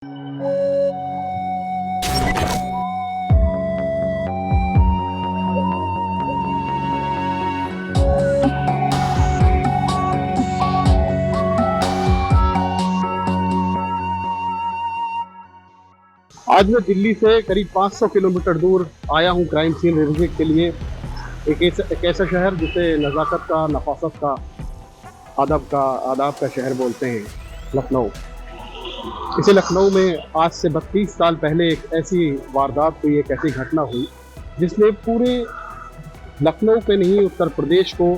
आज मैं दिल्ली से करीब 500 किलोमीटर दूर आया हूँ क्राइम सीन रिव्यू के लिए। एक ऐसा शहर जिसे नज़ाकत का, नफासत का, आदाब का शहर बोलते हैं, लखनऊ। इसे लखनऊ में आज से 32 साल पहले एक ऐसी वारदात हुई, एक ऐसी घटना हुई जिसने पूरे लखनऊ पे नहीं, उत्तर प्रदेश को,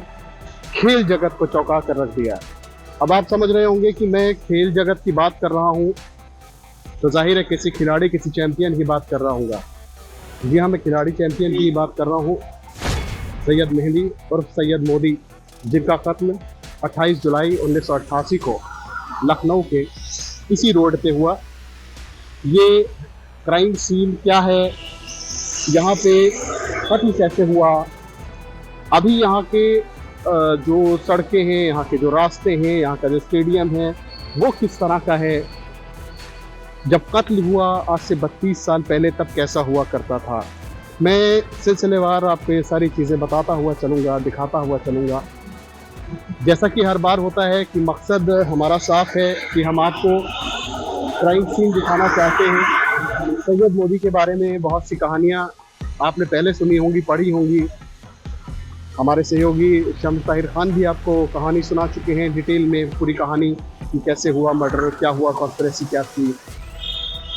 खेल जगत को चौंका कर रख दिया। अब आप समझ रहे होंगे कि मैं खेल जगत की बात कर रहा हूँ तो जाहिर है किसी खिलाड़ी, किसी चैंपियन की बात कर रहा हूँगा। जी हाँ, मैं खिलाड़ी चैंपियन की बात कर रहा हूँ, सैयद मेहदी उर्फ सैयद मोदी, जिनका कत्ल 28 जुलाई 1988 को लखनऊ के इसी रोड पे हुआ। ये क्राइम सीन क्या है, यहाँ पे कत्ल कैसे हुआ, अभी यहाँ के जो सड़कें हैं, यहाँ के जो रास्ते हैं, यहाँ का जो स्टेडियम है वो किस तरह का है, जब कत्ल हुआ आज से 32 साल पहले तब कैसा हुआ करता था। मैं सिलसिलेवार आपको ये सारी चीज़ें बताता हुआ चलूँगा, दिखाता हुआ चलूँगा। जैसा कि हर बार होता है कि मकसद हमारा साफ है कि हम आपको क्राइम सीन दिखाना चाहते हैं। सैयद मोदी के बारे में बहुत सी कहानियाँ आपने पहले सुनी होंगी, पढ़ी होंगी। हमारे सहयोगी शम्स ताहिर खान भी आपको कहानी सुना चुके हैं डिटेल में, पूरी कहानी कि कैसे हुआ मर्डर, क्या हुआ, कॉन्स्पिरेसी क्या थी।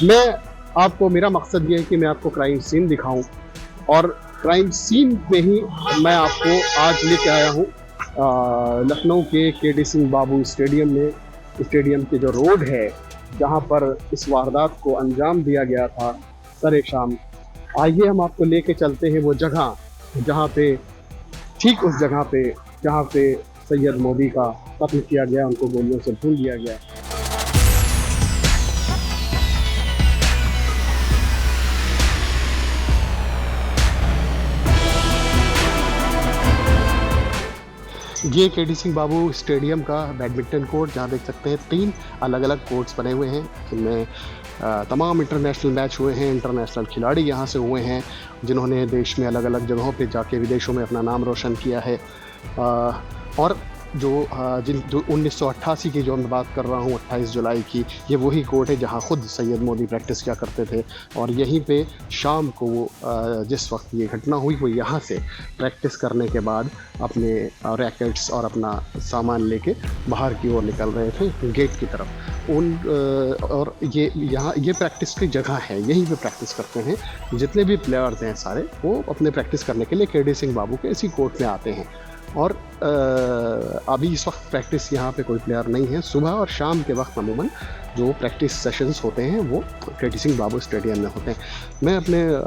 मेरा मकसद ये है कि मैं आपको क्राइम सीन दिखाऊं, और क्राइम सीन में ही मैं आपको आज लेके आया हूँ लखनऊ के KD सिंह बाबू स्टेडियम में। स्टेडियम के जो रोड है जहाँ पर इस वारदात को अंजाम दिया गया था सरे शाम। आइए हम आपको लेके चलते हैं वो जगह जहाँ पे, ठीक उस जगह पे जहाँ पे सैयद मोदी का कत्ल किया गया, उनको गोलियों से भून दिया गया। ये KD सिंह बाबू स्टेडियम का बैडमिंटन कोर्ट, जहाँ देख सकते हैं 3 अलग अलग कोर्ट्स बने हुए हैं जिनमें तमाम इंटरनेशनल मैच हुए हैं। इंटरनेशनल खिलाड़ी यहाँ से हुए हैं जिन्होंने देश में अलग अलग जगहों पे जाके विदेशों में अपना नाम रोशन किया है। और जो 1988 की जो मैं बात कर रहा हूँ, 28 जुलाई की, ये वही कोर्ट है जहाँ ख़ुद सैयद मोदी प्रैक्टिस किया करते थे। और यहीं पे शाम को जिस वक्त ये घटना हुई वो यहाँ से प्रैक्टिस करने के बाद अपने रैकेट्स और अपना सामान लेके बाहर की ओर निकल रहे थे गेट की तरफ। और ये प्रैक्टिस की जगह है, यहीं पे प्रैक्टिस करते हैं जितने भी प्लेयर्स हैं सारे, वो अपने प्रैक्टिस करने के लिए KD सिंह बाबू के इसी कोर्ट में आते हैं। और अभी इस वक्त प्रैक्टिस यहाँ पे कोई प्लेयर नहीं है। सुबह और शाम के वक्त अमूमन जो प्रैक्टिस सेशंस होते हैं वो KD सिंह बाबू स्टेडियम में होते हैं। मैं अपने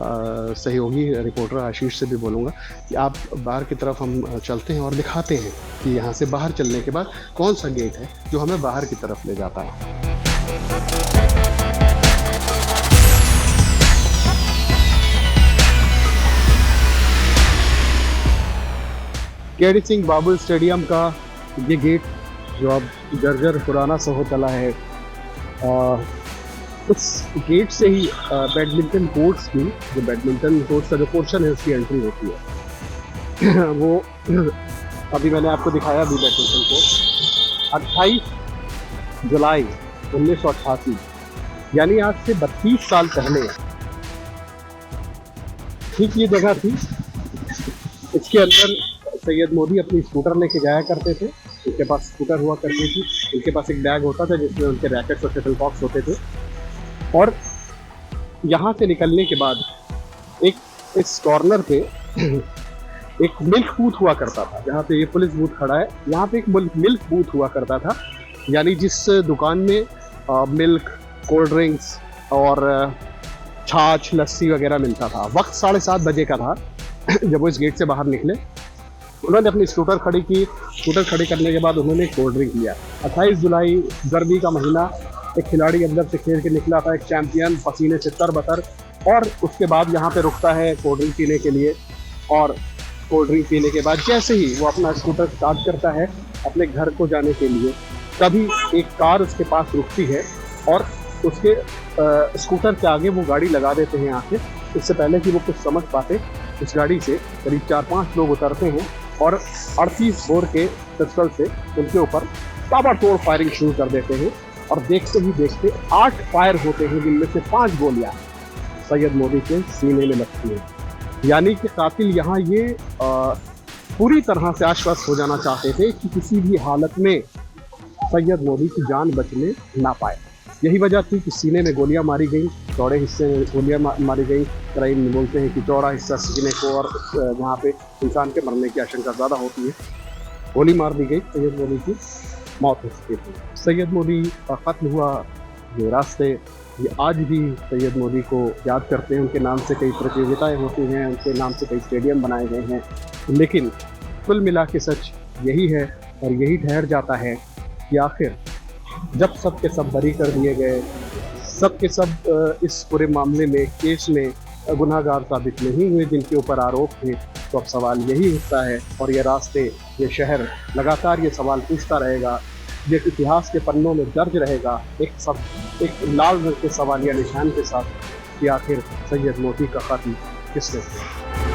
सहयोगी रिपोर्टर आशीष से भी बोलूँगा कि आप बाहर की तरफ हम चलते हैं और दिखाते हैं कि यहाँ से बाहर चलने के बाद कौन सा गेट है जो हमें बाहर की तरफ ले जाता है। KD सिंह बाबू स्टेडियम का ये गेट जो अब जर्जर पुराना सा हो चला है, उस गेट से ही बैडमिंटन कोर्ट्स की, जो बैडमिंटन कोर्ट्स का जो पोर्शन है उसकी एंट्री होती है। वो अभी मैंने आपको दिखाया भी बैडमिंटन कोर्ट। 28 जुलाई 1988 यानी आज से 32 साल पहले ठीक ये जगह थी। इसके अंदर सैयद मोदी अपनी स्कूटर लेके जाया करते थे। उनके पास स्कूटर हुआ करती थी, उनके पास एक बैग होता था जिसमें उनके रैकेट्स और शटल कॉक्स होते थे। और यहाँ से निकलने के बाद इस कॉर्नर पे एक मिल्क बूथ हुआ करता था। जहाँ पे ये पुलिस बूथ खड़ा है, यहाँ पे एक मिल्क बूथ हुआ करता था, यानी जिस दुकान में मिल्क, कोल्ड ड्रिंक्स और छाछ, लस्सी वगैरह मिलता था। वक्त 7:30 बजे का था जब वो इस गेट से बाहर निकले। उन्होंने अपनी स्कूटर खड़ी की। स्कूटर खड़ी करने के बाद उन्होंने कोल्ड ड्रिंक लिया। 28 जुलाई गर्मी का महीना, एक खिलाड़ी अंदर से खेल के निकला था, एक चैंपियन, पसीने से तरबतर, और उसके बाद यहाँ पे रुकता है कोल्ड ड्रिंक पीने के लिए। और कोल्ड ड्रिंक पीने के बाद जैसे ही वो अपना स्कूटर स्टार्ट करता है अपने घर को जाने के लिए, तभी एक कार उसके पास रुकती है और उसके स्कूटर के आगे वो गाड़ी लगा देते हैं आके, इससे पहले कि वो कुछ समझ पाते। उस गाड़ी से करीब 4-5 लोग उतरते हैं और 38 बोर के पिस्टल से उनके ऊपर ताबड़तोड़ फायरिंग शुरू कर देते हैं और देखते ही देखते 8 फायर होते हैं, जिनमें से 5 गोलियां सैयद मोदी के सीने में लगती हैं। यानी कि कातिल यहाँ ये पूरी तरह से आश्वस्त हो जाना चाहते थे कि किसी भी हालत में सैयद मोदी की जान बचने ना पाए। यही वजह थी कि सीने में गोलियां मारी गई, चौड़े हिस्से में गोलियां मारी गई। क्राइम में बोलते हैं कि चौड़ा हिस्सा सीने को, और जहाँ पे इंसान के मरने की आशंका ज़्यादा होती है, गोली मार दी गई। सैयद मोदी की मौत हो चुकी थी। सैयद मोदी का कत्ल हुआ ये रास्ते, ये आज भी सैयद मोदी को याद करते हैं। उनके नाम से कई प्रतियोगिताएं होती हैं, उनके नाम से कई स्टेडियम बनाए गए हैं। लेकिन कुल मिला के सच यही है और यही ठहर जाता है कि आखिर जब सब के सब बरी कर दिए गए, सब के सब इस पूरे मामले में, केस में गुनाहगार साबित नहीं हुए जिनके ऊपर आरोप थे, तो अब सवाल यही उठता है और ये रास्ते, ये शहर लगातार ये सवाल पूछता रहेगा, ये इतिहास के पन्नों में दर्ज रहेगा एक लाल रंग के सवालिया निशान के साथ कि आखिर सैयद मोदी का कत्ल किसने किया।